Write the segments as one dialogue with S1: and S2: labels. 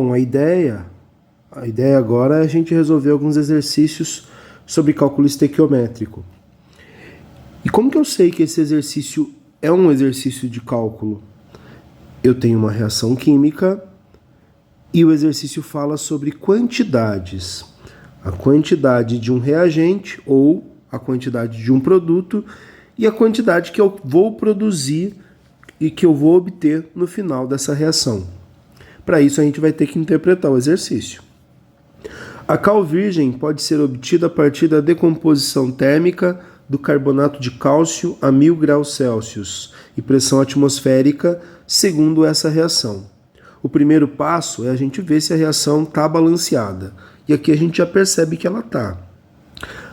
S1: Bom, a ideia agora é a gente resolver alguns exercícios sobre cálculo estequiométrico. E como que eu sei que esse exercício é um exercício de cálculo? Eu tenho uma reação química e o exercício fala sobre quantidades. A quantidade de um reagente ou a quantidade de um produto e a quantidade que eu vou produzir e que eu vou obter no final dessa reação. Para isso a gente vai ter que interpretar o exercício. A cal virgem pode ser obtida a partir da decomposição térmica do carbonato de cálcio a 1000 graus Celsius e pressão atmosférica, segundo essa reação. O primeiro passo é a gente ver se a reação está balanceada. E aqui a gente já percebe que ela está.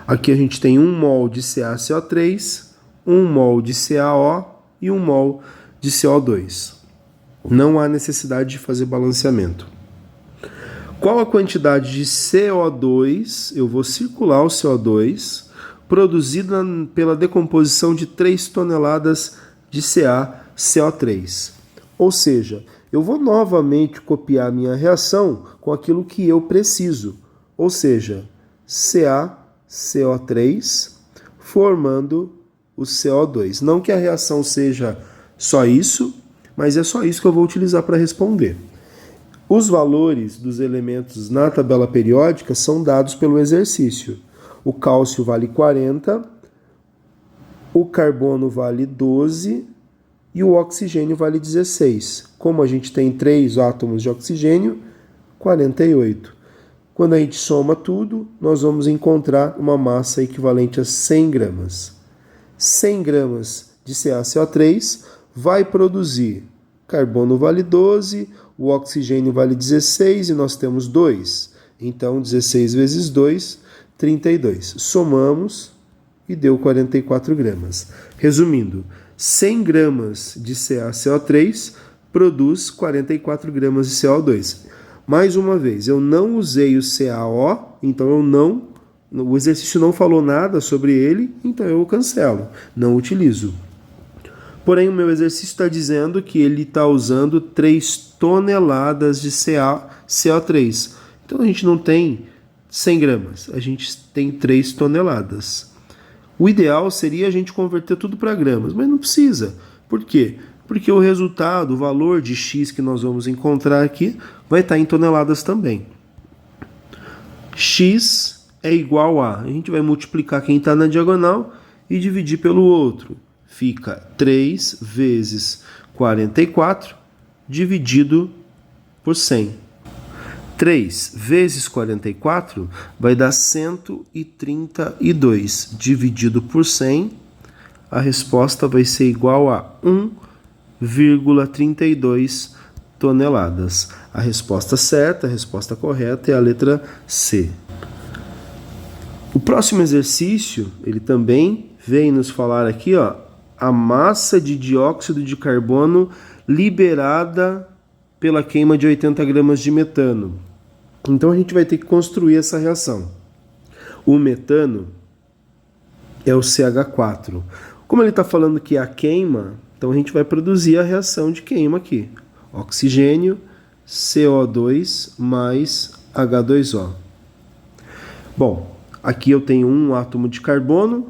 S1: Aqui a gente tem 1 mol de CaCO3, 1 mol de CaO e 1 mol de CO2. Não há necessidade de fazer balanceamento. Qual a quantidade de CO2, eu vou circular o CO2, produzida pela decomposição de 3 toneladas de CaCO3? Ou seja, eu vou novamente copiar minha reação com aquilo que eu preciso. Ou seja, CaCO3 formando o CO2. Não que a reação seja só isso, mas é só isso que eu vou utilizar para responder. Os valores dos elementos na tabela periódica são dados pelo exercício. O cálcio vale 40, o carbono vale 12 e o oxigênio vale 16. Como a gente tem 3 átomos de oxigênio, 48. Quando a gente soma tudo, nós vamos encontrar uma massa equivalente a 100 gramas. 100 gramas de CaCO3 vai produzir carbono vale 12, o oxigênio vale 16 e nós temos 2. Então, 16 vezes 2, 32. Somamos e deu 44 gramas. Resumindo, 100 gramas de CaCO3 produz 44 gramas de CO2. Mais uma vez, eu não usei o CaO, então o exercício não falou nada sobre ele, então eu cancelo, não utilizo. Porém, o meu exercício está dizendo que ele está usando 3 toneladas de CaCO3. Então a gente não tem 100 gramas, a gente tem 3 toneladas. O ideal seria a gente converter tudo para gramas, mas não precisa. Por quê? Porque o resultado, o valor de X que nós vamos encontrar aqui, vai estar em toneladas também. X é igual a gente vai multiplicar quem está na diagonal e dividir pelo outro. Fica 3 vezes 44 dividido por 100. 3 vezes 44 vai dar 132. Dividido por 100, a resposta vai ser igual a 1,32 toneladas. A resposta certa, a resposta correta é a letra C. O próximo exercício, ele também vem nos falar aqui, a massa de dióxido de carbono liberada pela queima de 80 gramas de metano. Então a gente vai ter que construir essa reação. O metano é o CH4. Como ele está falando que é a queima, então a gente vai produzir a reação de queima aqui. Oxigênio, CO2 mais H2O. Bom, aqui eu tenho um átomo de carbono,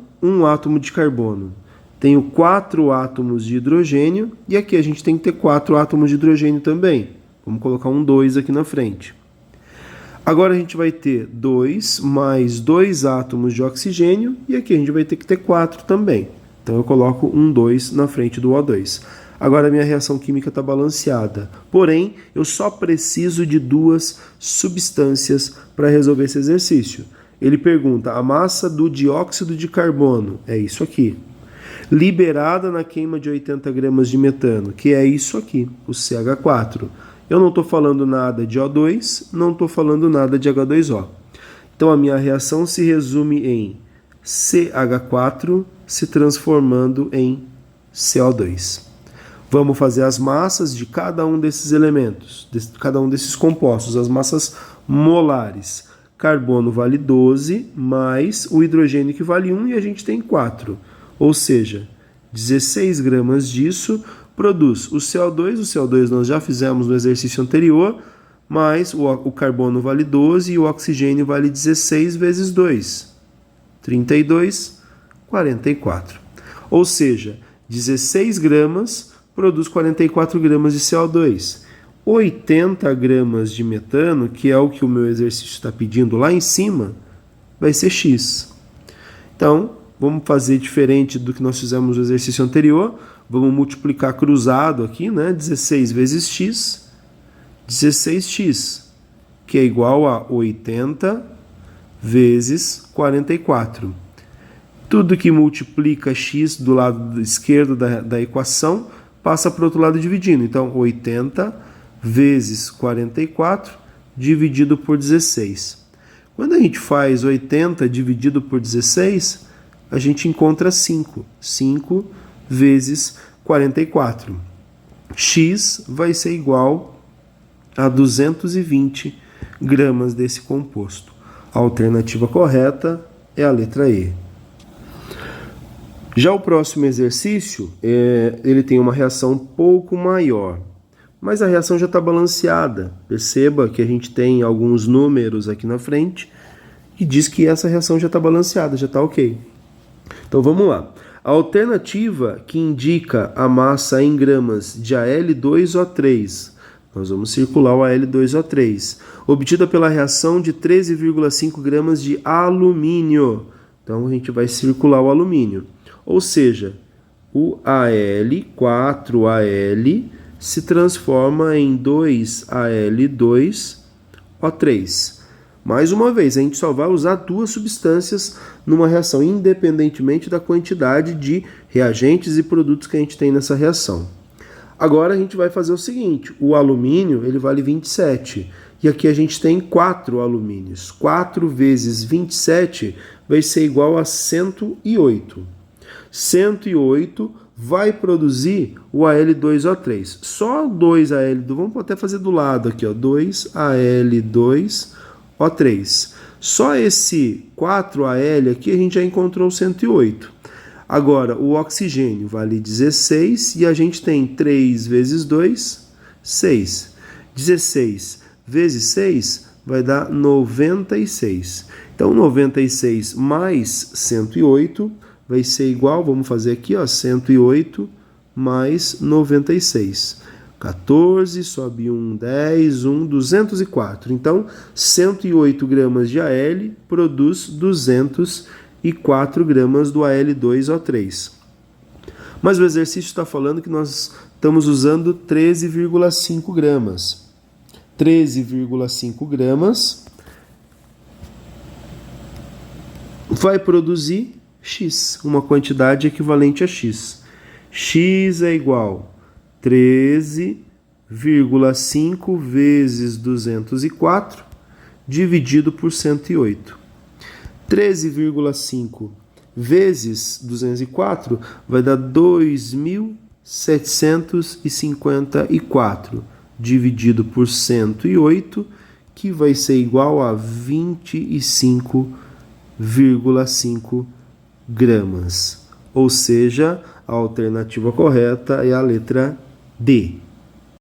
S1: Tenho 4 átomos de hidrogênio e aqui a gente tem que ter 4 átomos de hidrogênio também. Vamos colocar um 2 aqui na frente. Agora a gente vai ter 2 mais 2 átomos de oxigênio e aqui a gente vai ter que ter 4 também. Então eu coloco um 2 na frente do O2. Agora a minha reação química está balanceada. Porém, eu só preciso de 2 substâncias para resolver esse exercício. Ele pergunta, a massa do dióxido de carbono é isso aqui. Liberada na queima de 80 gramas de metano, que é isso aqui, o CH4. Eu não estou falando nada de O2, não estou falando nada de H2O. Então a minha reação se resume em CH4 se transformando em CO2. Vamos fazer as massas de cada um desses elementos, de cada um desses compostos, as massas molares. Carbono vale 12, mais o hidrogênio que vale 1 e a gente tem 4. Ou seja, 16 gramas disso produz o CO2 nós já fizemos no exercício anterior, mais o carbono vale 12 e o oxigênio vale 16 vezes 2. 32, 44. Ou seja, 16 gramas produz 44 gramas de CO2. 80 gramas de metano, que é o que o meu exercício está pedindo lá em cima, vai ser X. Então, vamos fazer diferente do que nós fizemos no exercício anterior. Vamos multiplicar cruzado aqui, né? 16 vezes X, 16x, que é igual a 80 vezes 44. Tudo que multiplica x do lado esquerdo da equação passa para o outro lado dividindo. Então, 80 vezes 44 dividido por 16. Quando a gente faz 80 dividido por 16, a gente encontra 5. 5 vezes 44. X vai ser igual a 220 gramas desse composto. A alternativa correta é a letra E. Já o próximo exercício, ele tem uma reação um pouco maior, mas a reação já está balanceada. Perceba que a gente tem alguns números aqui na frente que diz que essa reação já está balanceada, já está ok. Então vamos lá. A alternativa que indica a massa em gramas de Al2O3, nós vamos circular o Al2O3, obtida pela reação de 13,5 gramas de alumínio. Então a gente vai circular o alumínio. Ou seja, o Al, 4Al, se transforma em 2Al2O3. Mais uma vez, a gente só vai usar duas substâncias numa reação, independentemente da quantidade de reagentes e produtos que a gente tem nessa reação. Agora a gente vai fazer o seguinte, o alumínio ele vale 27, e aqui a gente tem 4 alumínios. 4 vezes 27 vai ser igual a 108. 108 vai produzir o Al2O3. Só 2Al2, vamos até fazer do lado aqui, ó, 2Al2O3. Só esse 4Al aqui a gente já encontrou 108. Agora, o oxigênio vale 16 e a gente tem 3 vezes 2, 6. 16 vezes 6 vai dar 96. Então, 96 mais 108 vai ser igual, vamos fazer aqui, ó, 108 mais 96. 14, sobe 1, 10, 204. Então, 108 gramas de Al produz 204 gramas do Al2O3. Mas o exercício está falando que nós estamos usando 13,5 gramas. 13,5 gramas vai produzir X, uma quantidade equivalente a X. X é igual a 13,5 vezes 204 dividido por 108. 13,5 vezes 204 vai dar 2.754 dividido por 108, que vai ser igual a 25,5 gramas. Ou seja, a alternativa correta é a letra D.